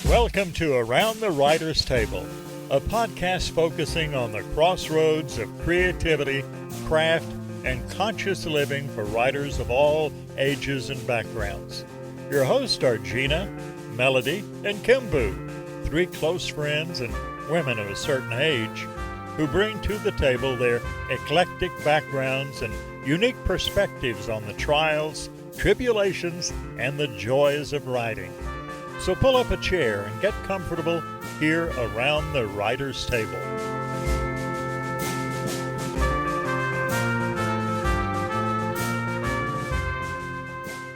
Welcome to Around the Writer's Table, a podcast focusing on the crossroads of creativity, craft, and conscious living for writers of all ages and backgrounds. Your hosts are Gina, Melody, and Kimbu, three close friends and women of a certain age who bring to the table their eclectic backgrounds and unique perspectives on the trials, tribulations, and the joys of writing. So pull up a chair and get comfortable here around the writer's table.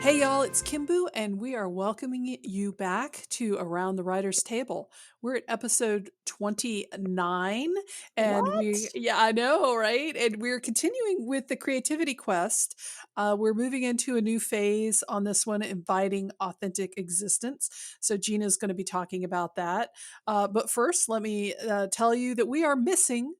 Hey y'all, it's Kimbu, and we are welcoming you back to Around the Writer's Table. We're at episode 29, and What? I know, right? And we're continuing with the creativity quest. We're moving into a new phase on this one, inviting authentic existence. So Gina's going to be talking about that. But first, let me tell you that we are missing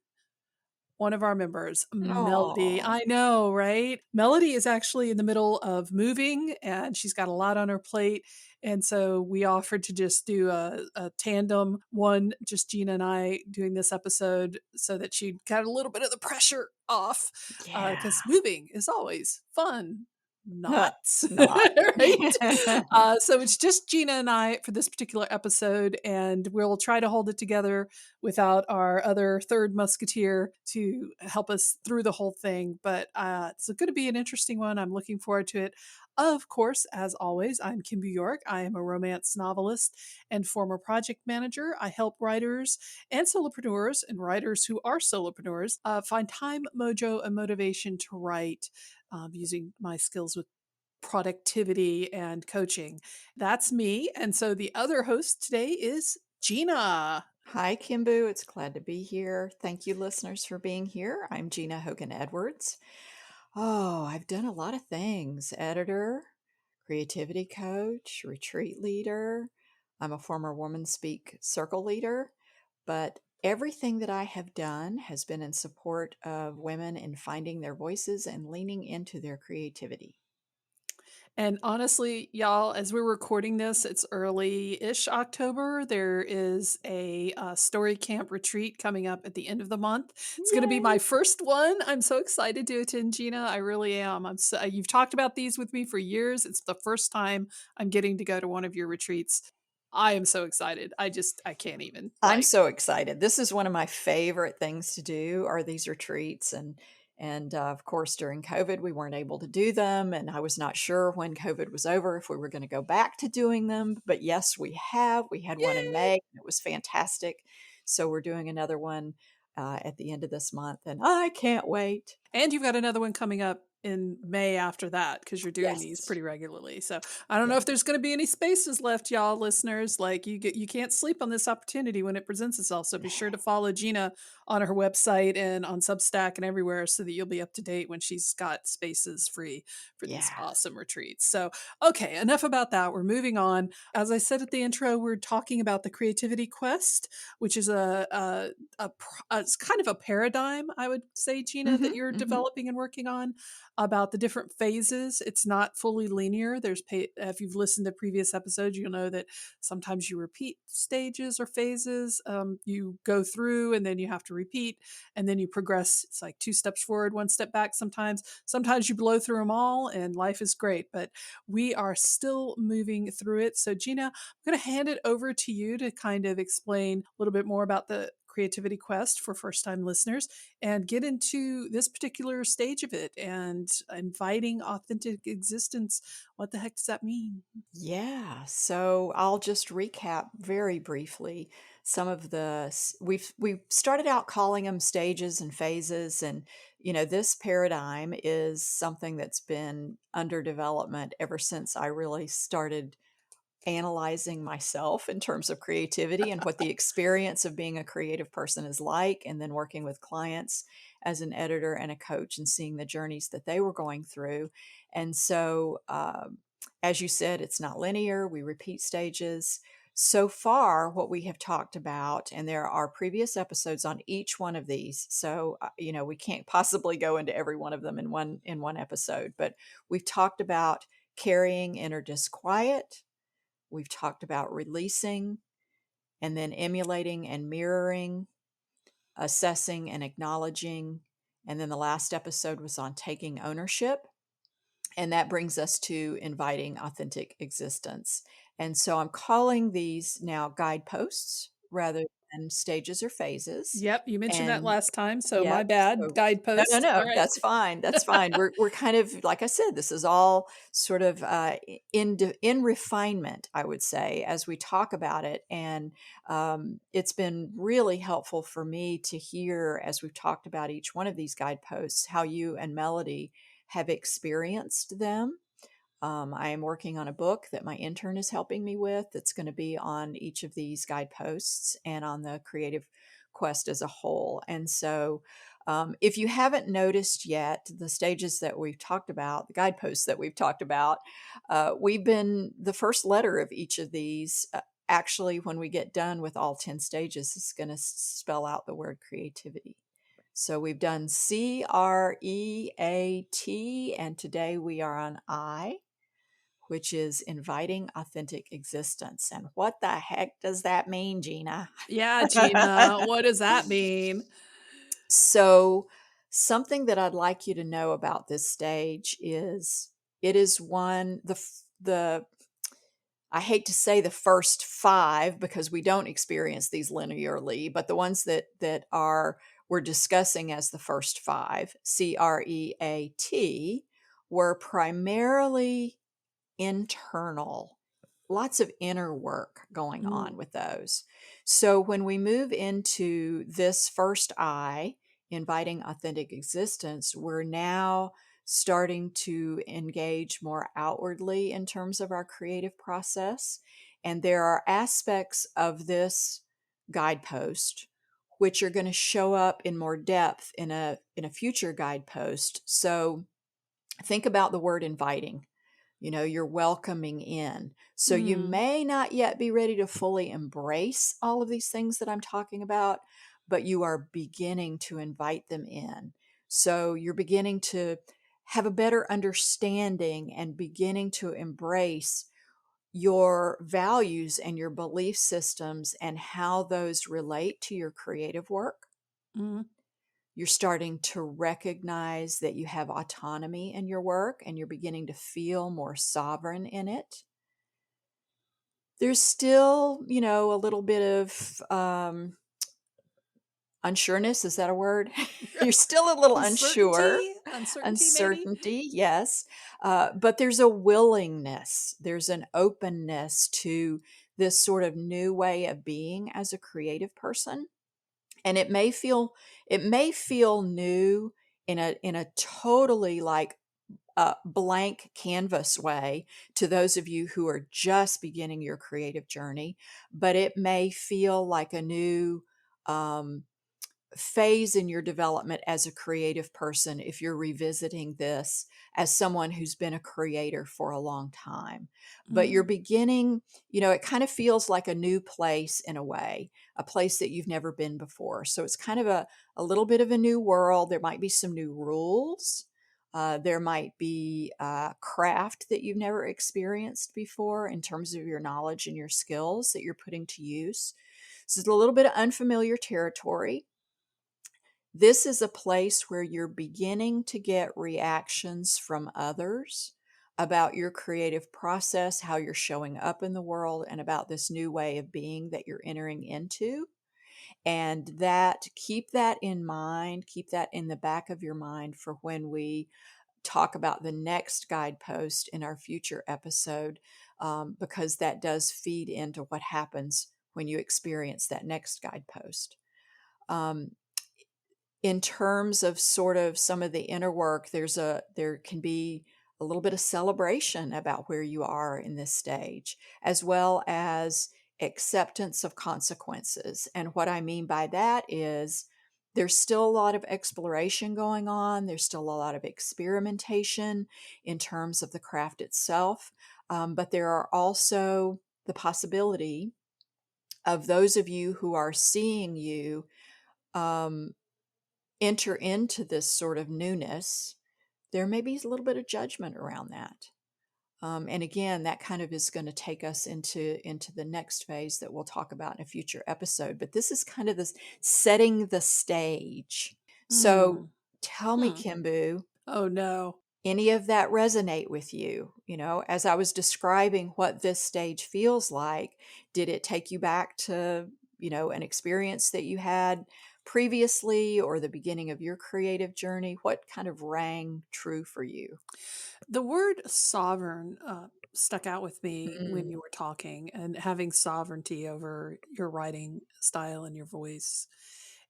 one of our members, Melody. Aw. I know, right? Melody is actually in the middle of moving and she's got a lot on her plate. And so we offered to just do a tandem one, just Gina and I doing this episode so that she got a little bit of the pressure off Yeah. because moving is always fun. Huh, Not not. right. So it's just Gina and I for this particular episode, and we'll try to hold it together without our other third musketeer to help us through the whole thing. But it's going to be an interesting one. I'm looking forward to it. Of course, as always, I'm Kimbu York. I am a romance novelist and former project manager. I help writers and solopreneurs and writers who are solopreneurs find time, mojo, and motivation to write using my skills with productivity and coaching. That's me. And so the other host today is Gina. Hi, Kimbu. It's glad to be here. Thank you, listeners, for being here. I'm Gina Hogan Edwards. Oh, I've done a lot of things: editor, creativity coach, retreat leader. I'm a former Woman Speak Circle leader, but everything that I have done has been in support of women in finding their voices and leaning into their creativity. And honestly, y'all, as we're recording this, it's early-ish October. There is a story camp retreat coming up at the end of the month. It's going to be Yay! my first one. I'm so excited to attend, Gina. I really am. You've talked about these with me for years. It's the first time I'm getting to go to one of your retreats. I am so excited. I can't even. I'm so excited. This is one of my favorite things to do are these retreats and of course during COVID we weren't able to do them and I was not sure when COVID was over if we were going to go back to doing them, but yes, we have. We had one in Yay! May. It was fantastic. So we're doing another one at the end of this month and I can't wait. And you've got another one coming up in May after that because you're doing these Yes. pretty regularly. So I don't know Yeah. if there's going to be any spaces left, y'all listeners. Like you can't sleep on this opportunity when it presents itself. So be sure to follow Gina on her website and on Substack and everywhere so that you'll be up to date when she's got spaces free for these Yeah. awesome retreats. So okay, enough about that. We're moving on. As I said at the intro, we're talking about the creativity quest, which is it's kind of a paradigm, I would say, Gina, that Mhm. you're Mhm. developing and working on about the different phases. It's not fully linear. If you've listened to previous episodes, you'll know that sometimes you repeat stages or phases. You go through and then you have to repeat and then you progress. It's like 2 steps forward, 1 step back sometimes you blow through them all and life is great, but we are still moving through it. So Gina, I'm going to hand it over to you to kind of explain a little bit more about the creativity quest for first time listeners and get into this particular stage of it and inviting authentic existence. What the heck does that mean? Yeah, so I'll just recap very briefly some of we've started out calling them stages and phases, and this paradigm is something that's been under development ever since I really started analyzing myself in terms of creativity and what the experience of being a creative person is like, and then working with clients as an editor and a coach and seeing the journeys that they were going through. And so, as you said, it's not linear, we repeat stages. So far, what we have talked about, and there are previous episodes on each one of these, so we can't possibly go into every one of them in one episode, but we've talked about carrying inner disquiet. We've talked about releasing. and then emulating and mirroring, assessing and acknowledging. And then the last episode was on taking ownership. And that brings us to inviting authentic existence. And so I'm calling these now guideposts rather than stages or phases. Yep, you mentioned that And last time, so my yep. bad. So no, no, Guideposts. All no. right. That's fine. That's fine. We're kind of like I said. This is all sort of in refinement, I would say, as we talk about it. And it's been really helpful for me to hear, as we've talked about each one of these guideposts, how you and Melody have experienced them. I am working on a book that my intern is helping me with that's going to be on each of these guideposts and on the creative quest as a whole. And so, if you haven't noticed yet, the stages that we've talked about, the guideposts that we've talked about, we've been the first letter of each of these. Actually, when we get done with all 10 stages, is going to spell out the word creativity. So we've done CREAT, and today we are on I, which is inviting authentic existence. And what the heck does that mean, Gina? Yeah, Gina, what does that mean? So, something that I'd like you to know about this stage is it is one the I hate to say the first five because we don't experience these linearly, but the ones that are we're discussing as the first five, CREAT, were primarily internal, lots of inner work going on Mm, with those. So when we move into this first I, inviting authentic existence, we're now starting to engage more outwardly in terms of our creative process. And there are aspects of this guidepost which are going to show up in more depth in a future guidepost. So think about the word inviting. You're welcoming in. So you mm, may not yet be ready to fully embrace all of these things that I'm talking about, but you are beginning to invite them in. So you're beginning to have a better understanding and beginning to embrace your values and your belief systems and how those relate to your creative work. mm, You're starting to recognize that you have autonomy in your work and you're beginning to feel more sovereign in it. There's still, a little bit of unsureness. Is that a word? You're still a little unsure. uncertainty, maybe. Uncertainty, yes. But there's a willingness, there's an openness to this sort of new way of being as a creative person. And it may feel new in a totally like blank canvas way to those of you who are just beginning your creative journey, but it may feel like a new um, phase in your development as a creative person if you're revisiting this as someone who's been a creator for a long time. But you're Mm, beginning, it kind of feels like a new place in a way, a place that you've never been before. So it's kind of a little bit of a new world. There might be some new rules. There might be craft that you've never experienced before in terms of your knowledge and your skills that you're putting to use. So it's a little bit of unfamiliar territory. This is a place where you're beginning to get reactions from others about your creative process, how you're showing up in the world, and about this new way of being that you're entering into. And keep that in mind, keep that in the back of your mind for when we talk about the next guidepost in our future episode, because that does feed into what happens when you experience that next guidepost. Um, in terms of sort of some of the inner work, there can be a little bit of celebration about where you are in this stage, as well as acceptance of consequences. And what I mean by that is there's still a lot of exploration going on. There's still a lot of experimentation in terms of the craft itself. But there are also the possibility of those of you who are seeing you um, enter into this sort of newness, there may be a little bit of judgment around that. And again, that kind of is going to take us into the next phase that we'll talk about in a future episode. But this is kind of this setting the stage. So Mm. tell me, Hmm. Kimbu, Oh no. any of that resonate with you? As I was describing what this stage feels like, did it take you back to, an experience that you had previously or the beginning of your creative journey? What kind of rang true for you? The word sovereign stuck out with me when Mm, you were talking, and having sovereignty over your writing style and your voice.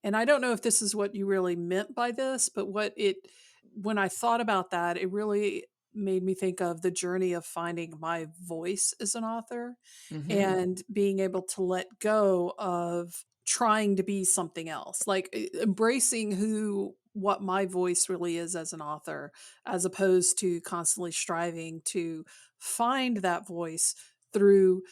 And I don't know if this is what you really meant by this, but when I thought about that, it really made me think of the journey of finding my voice as an author mhm. and being able to let go of trying to be something else, like embracing what my voice really is as an author, as opposed to constantly striving to find that voice through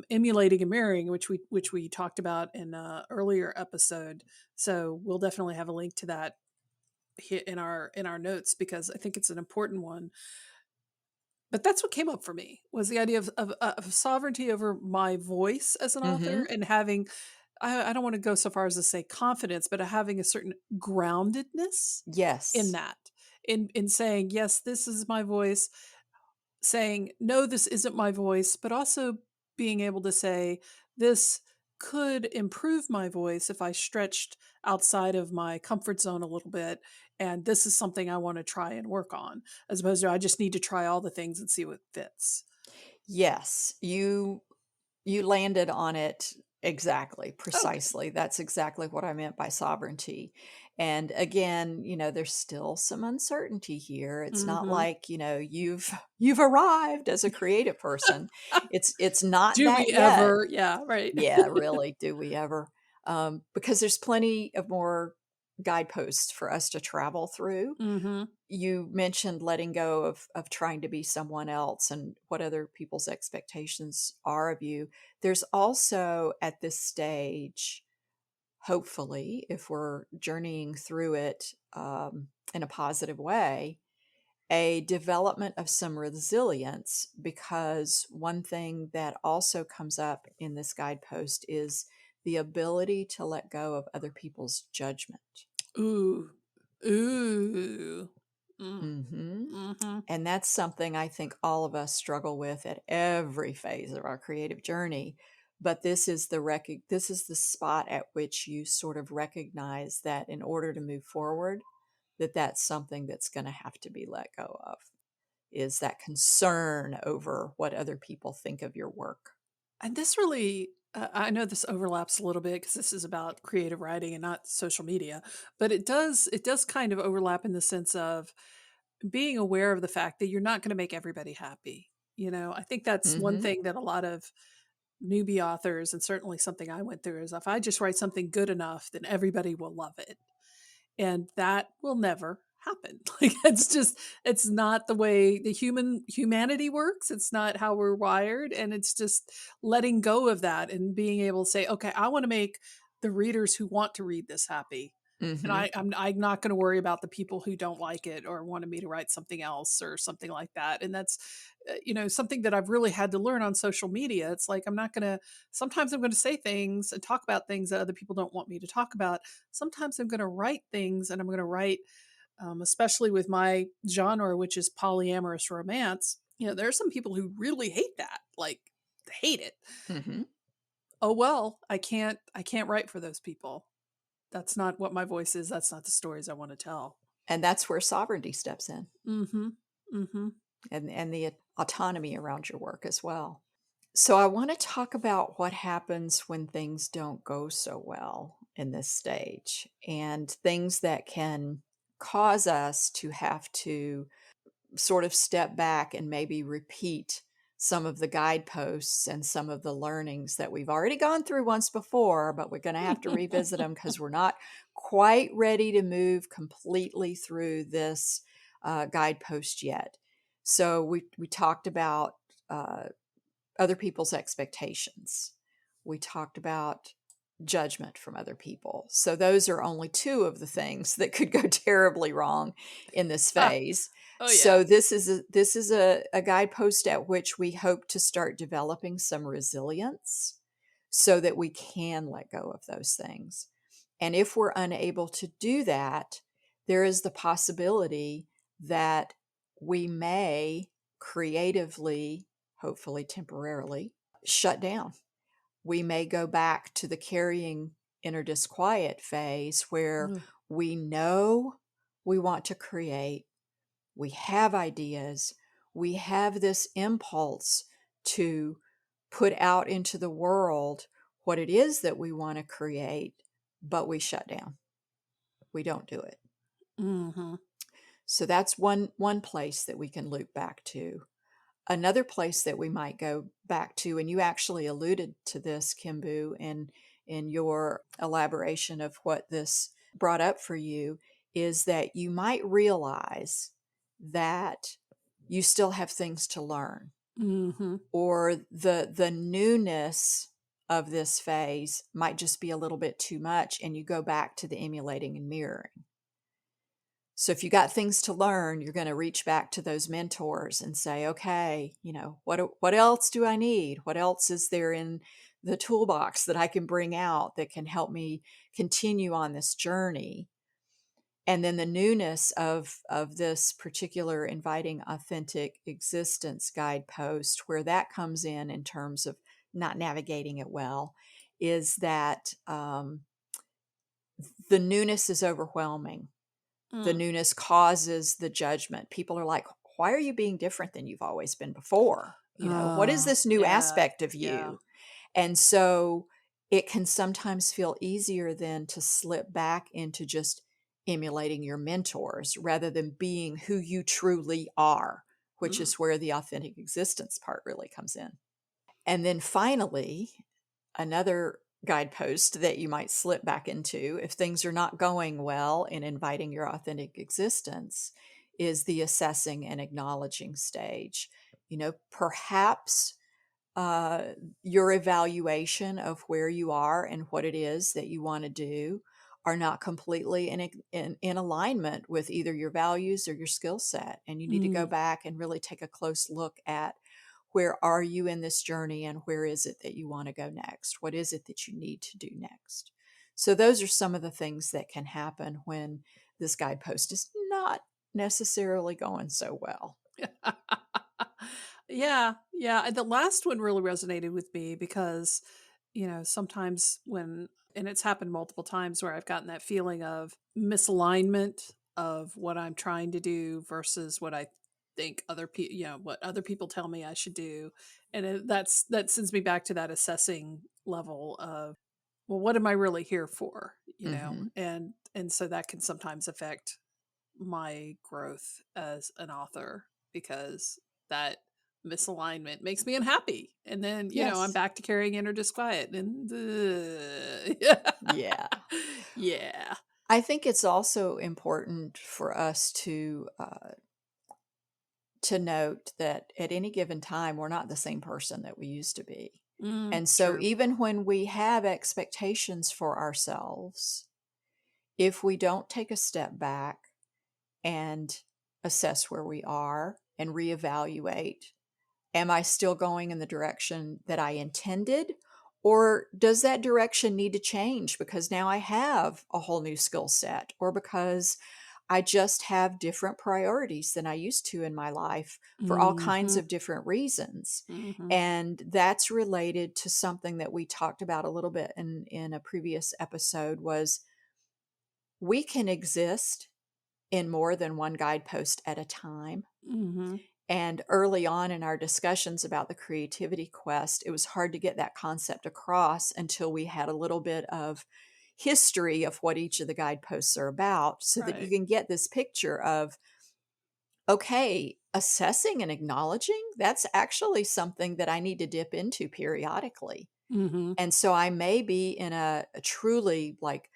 emulating and mirroring, which we talked about in an earlier episode. So we'll definitely have a link to that in our notes, because I think it's an important one. But that's what came up for me, was the idea of sovereignty over my voice as an author, Mhm. and having, I don't want to go so far as to say confidence, but having a certain groundedness in Yes. that, in saying, yes, this is my voice, saying, no, this isn't my voice, but also being able to say, this could improve my voice if I stretched outside of my comfort zone a little bit. And this is something I want to try and work on, as opposed to I just need to try all the things and see what fits. Yes. You landed on it exactly, Okay. precisely. That's exactly what I meant by sovereignty. And again, there's still some uncertainty here. It's not Hmm. like, you've arrived as a creative person. It's not Do that we yet. ever? Yeah, right. Yeah, really, do we ever? Because there's plenty of more guideposts for us to travel through. Hmm. You mentioned letting go of trying to be someone else and what other people's expectations are of you. There's also at this stage, hopefully, if we're journeying through it in a positive way, a development of some resilience, because one thing that also comes up in this guidepost is the ability to let go of other people's judgment. Ooh. Ooh. Mm. Hmm. Hmm. And that's something I think all of us struggle with at every phase of our creative journey. But this is the spot at which you sort of recognize that in order to move forward, that's something that's going to have to be let go of, is that concern over what other people think of your work. And this really, I know this overlaps a little bit because this is about creative writing and not social media, but it does kind of overlap in the sense of being aware of the fact that you're not going to make everybody happy. I think that's one Hmm. thing that a lot of newbie authors, and certainly something I went through, is if I just write something good enough, then everybody will love it. And that will never happen. Like, it's not the way the humanity works. It's not how we're wired, and it's just letting go of that and being able to say, okay, I want to make the readers who want to read this happy. And Hmm. I'm not going to worry about the people who don't like it or wanted me to write something else or something like that. And that's, something that I've really had to learn on social media. It's like, sometimes I'm going to say things and talk about things that other people don't want me to talk about. Sometimes I'm going to write things, and I'm going to write, especially with my genre, which is polyamorous romance. There are some people who really hate that, like, hate it. Hmm. Oh well, I can't write for those people. That's not what my voice is. That's not the stories I want to tell. And that's where sovereignty steps in, Mm-hmm. Mm-hmm. and the autonomy around your work as well. So, I want to talk about what happens when things don't go so well in this stage, and things that can cause us to have to sort of step back and maybe repeat some of the guideposts and some of the learnings that we've already gone through once before, but we're going to have to revisit them because we're not quite ready to move completely through this guidepost yet. So, we talked about uh, other people's expectations. We talked about judgment from other people. So those are only two of the things that could go terribly wrong in this Ah, phase. oh yeah. So this is a guidepost at which we hope to start developing some resilience so that we can let go of those things. And if we're unable to do that, there is the possibility that we may creatively, hopefully temporarily, shut down. We may go back to the carrying inner disquiet phase where Ugh. we know we want to create, we have ideas, we have this impulse to put out into the world what it is that we want to create, but we shut down. We don't do it. Mm-hmm. So that's one place that we can loop back to. Another place that we might go back to, and you actually alluded to this, Kimbu, in your elaboration of what this brought up for you, is that you might realize that you still have things to learn, Mm-hmm. or the newness of this phase might just be a little bit too much, and you go back to the emulating and mirroring. So if you got things to learn, you're going to reach back to those mentors and say, okay, what else do I need? What else is there in the toolbox that I can bring out that can help me continue on this journey? And then the newness of this particular inviting authentic existence guidepost, where that comes in terms of not navigating it well, is that the newness is overwhelming. The Mm. newness causes the judgment. People are like, why are you being different than you've always been before? What is this new Yeah. aspect of Yeah. you? And so it can sometimes feel easier then to slip back into just emulating your mentors rather than being who you truly are, which Mm. is where the authentic existence part really comes in. And then finally, another guidepost that you might slip back into if things are not going well in inviting your authentic existence is the assessing and acknowledging stage. Perhaps uh, your evaluation of where you are and what it is that you want to do are not completely in alignment with either your values or your skill set. And you need to go Mm. back and really take a close look at where are you in this journey and where is it that you want to go next? What is it that you need to do next? So those are some of the things that can happen when this guidepost is not necessarily going so well. Yeah, yeah. And the last one really resonated with me because, sometimes and it's happened multiple times where I've gotten that feeling of misalignment of what I'm trying to do versus what I think other people, what other people tell me I should do. And that sends me back to that assessing level of, well, what am I really here for? Hmm. And so that can sometimes affect my growth as an author because that misalignment makes me unhappy. And then, I'm Yes. back to carrying inner disquiet and Yeah. yeah. I think it's also important for us to note that at any given time, we're not the same person that we used to be. And so True. even when we have expectations for ourselves, if we don't take a step back and assess where we are and reevaluate, am I still going in the direction that I intended? Or does that direction need to change because now I have a whole new skill set, or because I just have different priorities than I used to in my life for all kinds Hmm. of different reasons? Hmm. And that's related to something that we talked about a little bit in a previous episode was we can exist in more than one guidepost at a time. Hmm. And early on in our discussions about the creativity quest, it was hard to get that concept across until we had a little bit of history of what each of the guideposts are about so that you Right. can get this picture of, okay, assessing and acknowledging, that's actually something that I need to dip into periodically. Hmm. And so I may be in a truly like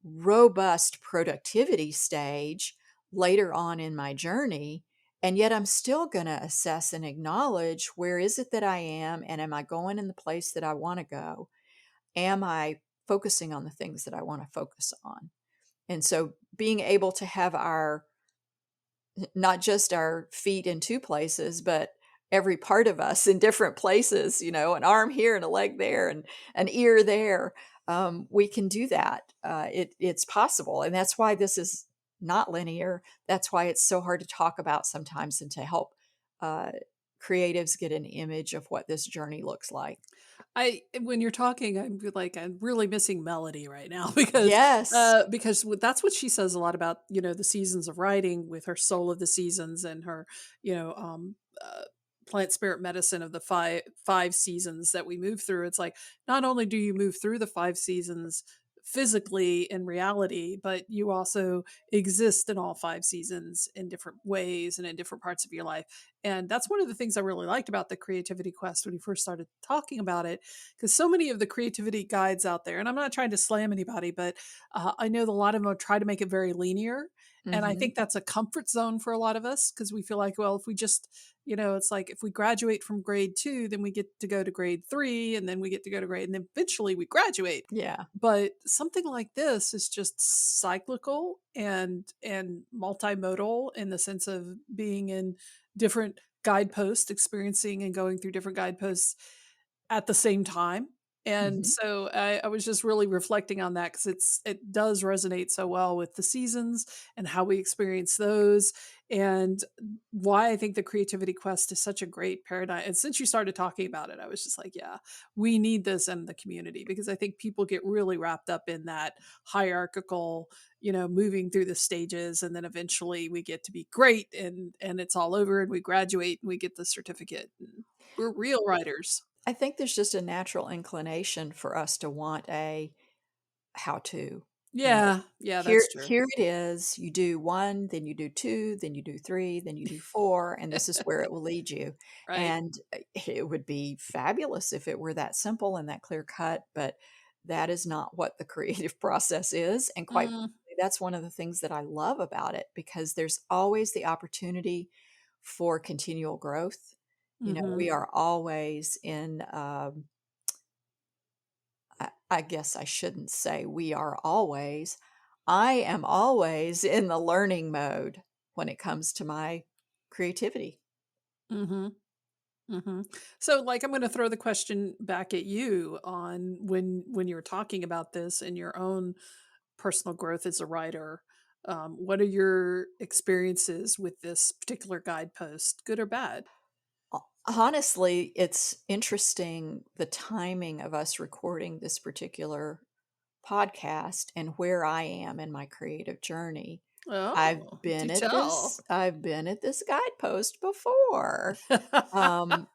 robust productivity stage later on in my journey. And yet I'm still going to assess and acknowledge where is it that I am? And am I going in the place that I want to go? Am I focusing on the things that I want to focus on. And so being able to have not just our feet in two places, but every part of us in different places, an arm here and a leg there and an ear there. We can do that. It's possible. And that's why this is not linear. That's why it's so hard to talk about sometimes and to help uh, creatives get an image of what this journey looks like. When you're talking, I'm really missing Melody right now Yes. because that's what she says a lot about, the seasons of writing with her Soul of the Seasons and her, you know, plant spirit medicine of the five seasons that we move through. It's like, not only do you move through the five seasons physically in reality, but you also exist in all five seasons in different ways and in different parts of your life. And that's one of the things I really liked about the Creativity Quest when you first started talking about it, because so many of the creativity guides out there, and I'm not trying to slam anybody, but I know that a lot of them try to make it very linear. And I Hmm. think that's a comfort zone for a lot of us because we feel like, well, if we just, it's like if we graduate from grade 2, then we get to go to grade 3, and then we get to go to grade, and then eventually we graduate. Yeah. But something like this is just cyclical and multimodal in the sense of being in different guideposts, experiencing and going through different guideposts at the same time. And Hmm. so I was just really reflecting on that because it does resonate so well with the seasons and how we experience those, and why I think the Creativity Quest is such a great paradigm. And since you started talking about it, I was just like, yeah, we need this in the community, because I think people get really wrapped up in that hierarchical, moving through the stages, and then eventually we get to be great, and it's all over, and we graduate and we get the certificate. And we're real writers. I think there's just a natural inclination for us to want a how to, you know, Yeah, yeah, here that's true. here it is. You do one, then you do two, then you do three, then you do four, and this is where it will lead you. Right. And it would be fabulous if it were that simple and that clear cut, but that is not what the creative process is. And quite Mm, frankly, that's one of the things that I love about it, because there's always the opportunity for continual growth. We mhm. are always in I guess I shouldn't say we are always. I am always in the learning mode when it comes to my creativity. Mhm. Mhm. So, like, I'm gonna throw the question back at you on when you're talking about this and your own personal growth as a writer. What are your experiences with this particular guidepost, good or bad? Honestly, it's interesting the timing of us recording this particular podcast and where I am in my creative journey. Oh, do tell. I've been at this guidepost before. Um,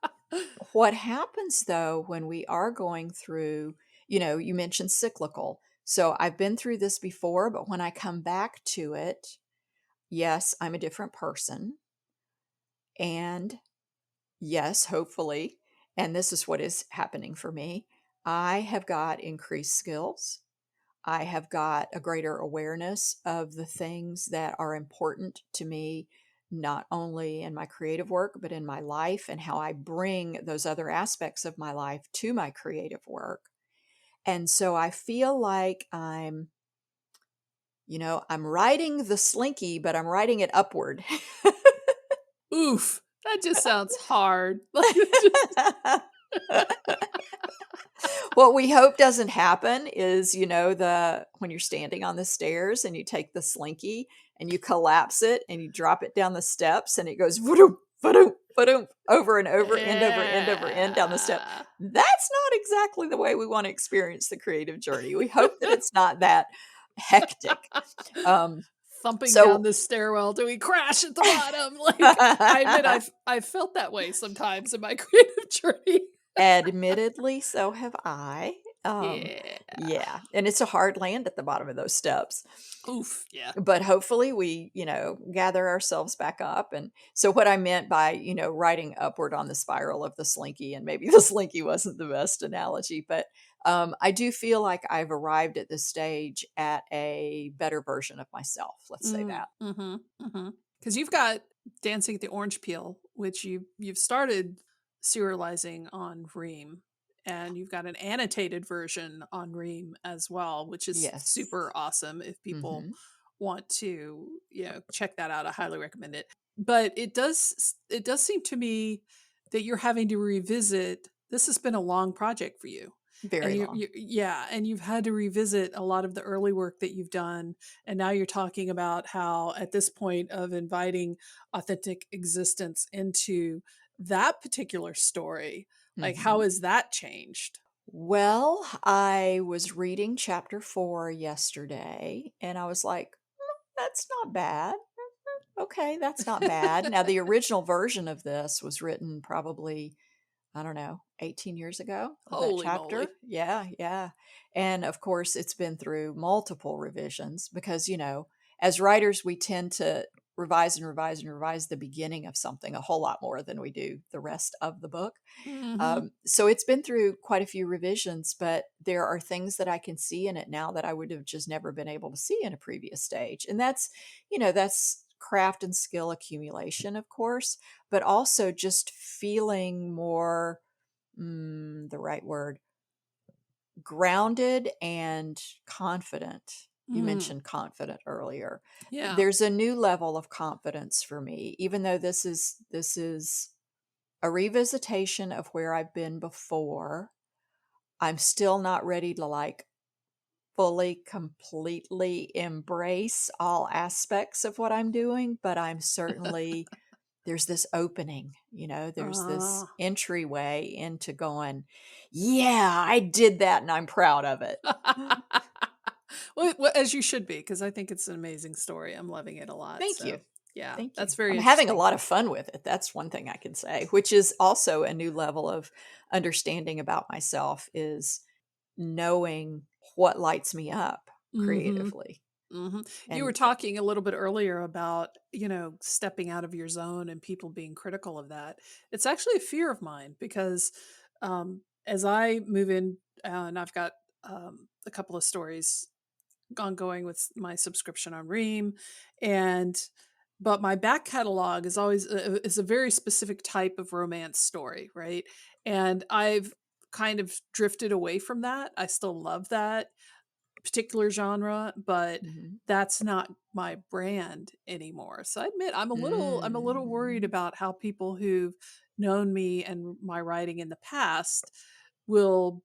What happens though when we are going through, you mentioned cyclical. So I've been through this before, but when I come back to it, yes, I'm a different person. And yes, hopefully, and this is what is happening for me, I have got increased skills. I have got a greater awareness of the things that are important to me, not only in my creative work, but in my life, and how I bring those other aspects of my life to my creative work. And so I feel like I'm riding the slinky, but I'm riding it upward. Oof, that just sounds hard. Like, it just What we hope doesn't happen is, the when you're standing on the stairs and you take the slinky and you collapse it and you drop it down the steps and it goes voodoo, voodoo, voodoo, over and over, end over end over end down the step. yeah. That's not exactly the way we want to experience the creative journey. We hope that it's not that hectic. Um, Thumping down so the stairwell till we crash at the bottom. Like, I admit I've felt that way sometimes in my creative journey. admittedly, so have I. Yeah. Yeah, and it's a hard land at the bottom of those steps. Oof. Yeah. But hopefully we, gather ourselves back up. And so what I meant by, riding upward on the spiral of the slinky, and maybe the slinky wasn't the best analogy, but I do feel like I've arrived at this stage at a better version of myself. Let's say Mm, that. mhm, mhm. Because you've got Dancing at the Orange Peel, which you've started serializing on Ream, and you've got an annotated version on Ream as well, which is Yes. super awesome. If people Hmm. want to, check that out, I highly recommend it. But it does seem to me that you're having to revisit. This has been a long project for you, and Very long. and you've had to revisit a lot of the early work that you've done, and now you're talking about how at this point of inviting authentic existence into that particular story, like how Hmm. has that changed? Well, I was reading chapter 4 yesterday, and I was like, that's not bad. Okay, that's not bad. Now, the original version of this was written probably, I don't know, 18 years ago of that Holy chapter. moly. Yeah, yeah. And of course, it's been through multiple revisions because, as writers, we tend to revise and revise and revise the beginning of something a whole lot more than we do the rest of the book. Hmm. So it's been through quite a few revisions, but there are things that I can see in it now that I would have just never been able to see in a previous stage. And that's craft and skill accumulation, of course, but also just feeling more, the right word, grounded and confident. You Mm, mentioned confident earlier. yeah. There's a new level of confidence for me, even though this is a revisitation of where I've been before. I'm still not ready to like fully, completely embrace all aspects of what I'm doing, but I'm certainly, there's this opening, there's this uh, entryway into going, yeah, I did that and I'm proud of it. well, as you should be, because I think it's an amazing story. I'm loving it a lot. Thank you. So, yeah, Thank you. that's very I'm having a interesting. lot of fun with it. That's one thing I can say, which is also a new level of understanding about myself is knowing what lights me up Hmm. creatively. Hmm. You were And talking a little bit earlier about, stepping out of your zone and people being critical of that. It's actually a fear of mine because as I move in, and I've got a couple of stories ongoing with my subscription on Ream, and but my back catalog is always is a very specific type of romance story, right? And I've kind of drifted away from that. I still love that particular genre, but mhm. that's not my brand anymore. So I admit I'm a little worried Mm. about how people who've known me and my writing in the past will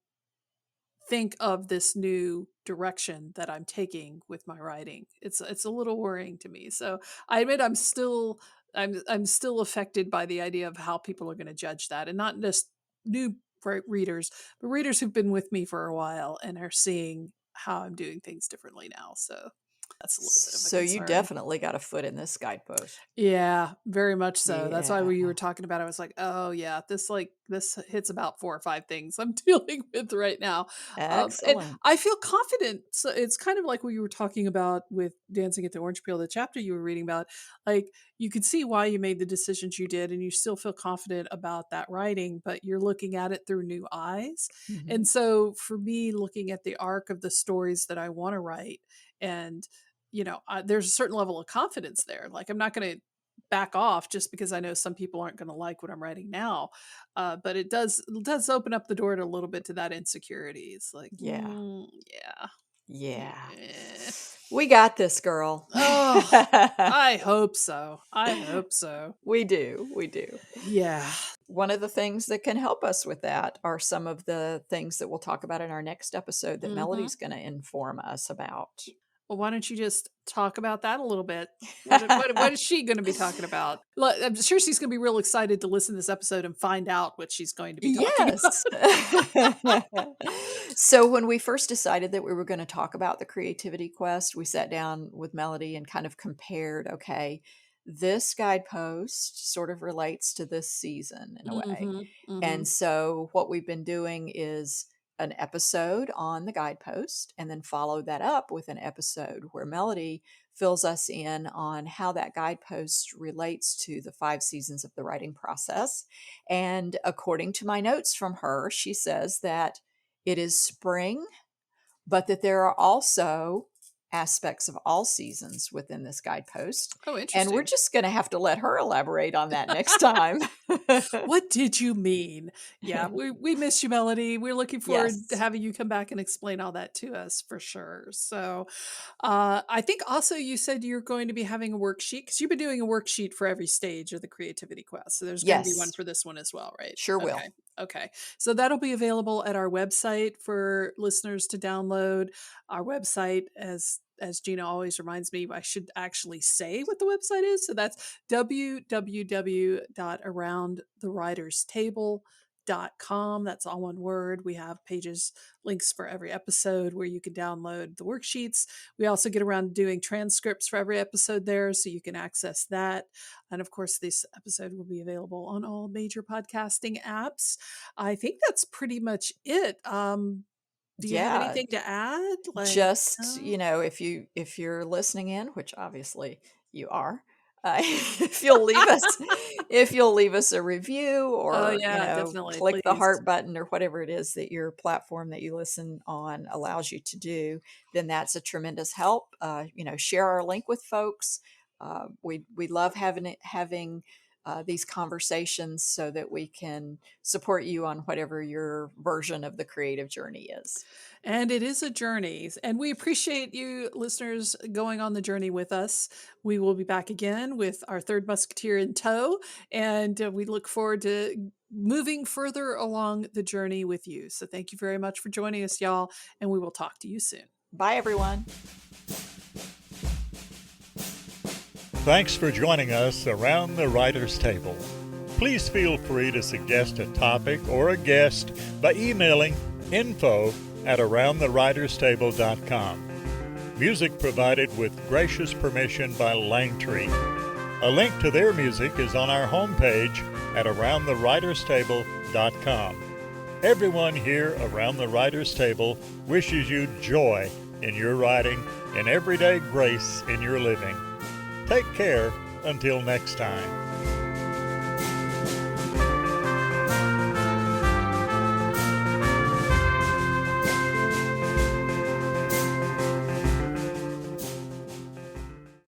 think of this new direction that I'm taking with my writing. It's a little worrying to me. So I admit I'm still affected by the idea of how people are going to judge that, and not just new readers, but readers who've been with me for a while and are seeing how I'm doing things differently now. So that's a little bit of a So you concern. definitely got a foot in this guidepost. Yeah, very much so. That's why Yeah. when you were talking about it, I was like, "Oh yeah, this hits about 4 or 5 things I'm dealing with right now." And Excellent. I feel confident. So it's kind of like what you were talking about with Dancing at the Orange Peel, the chapter you were reading about. Like you could see why you made the decisions you did, and you still feel confident about that writing, but you're looking at it through new eyes. And Mhm. so for me, looking at the arc of the stories that I want to write, and there's a certain level of confidence there. Like I'm not going to back off just because I know some people aren't going to like what I'm writing now. But it does open up the door to a little bit to that insecurity. It's like, Yeah. yeah, Yeah. yeah. We got this, girl. Oh, I hope so. I hope so. We do. We do. Yeah. One of the things that can help us with that are some of the things that we'll talk about in our next episode that Hmm. Melody's going to inform us about. Well, why don't you just talk about that a little bit? What is she going to be talking about? I'm sure she's going to be real excited to listen to this episode and find out what she's going to be talking about. Yes. So when we first decided that we were going to talk about the creativity quest, we sat down with Melody and kind of compared, okay, this guidepost sort of relates to this season in a way. Hmm. Hmm. And so what we've been doing is an episode on the guidepost and then follow that up with an episode where Melody fills us in on how that guidepost relates to the 5 seasons of the writing process. And according to my notes from her, she says that it is spring, but that there are also aspects of all seasons within this guidepost. Oh, And we're interesting. just going to have to let her elaborate on that next time. What did you mean? Yeah, we miss you, Melody. We're looking forward to Yes. having you come back and explain all that to us for sure. So, I think also you said you're going to be having a worksheet because you've been doing a worksheet for every stage of the creativity quest. So there's going to be one Yes. for this one as well, right? Sure will. Okay. Okay. So that'll be available at our website for listeners to download. Our website, as Gina always reminds me, I should actually say what the website is. So that's www.aroundthewriterstable.com. That's all one word. We have pages, links for every episode where you can download the worksheets. We also get around to doing transcripts for every episode there, so you can access that. And of course, this episode will be available on all major podcasting apps. I think that's pretty much it. Do you have Yeah. anything to add? Like, Just, if you're listening in, which obviously you are, if you'll leave us if you'll leave us a review oh or, yeah, definitely, click the please. heart button or whatever it is that your platform that you listen on allows you to do, then that's a tremendous help. Share our link with folks. We love having these conversations so that we can support you on whatever your version of the creative journey is. And it is a journey. And we appreciate you listeners going on the journey with us. We will be back again with our third musketeer in tow. And we look forward to moving further along the journey with you. So thank you very much for joining us, y'all. And we will talk to you soon. Bye, everyone. Thanks for joining us around the writer's table. Please feel free to suggest a topic or a guest by emailing info@aroundthewriterstable.com. Music provided with gracious permission by Langtree. A link to their music is on our homepage at aroundthewriterstable.com. Everyone here around the writer's table wishes you joy in your writing and everyday grace in your living. Take care until next time.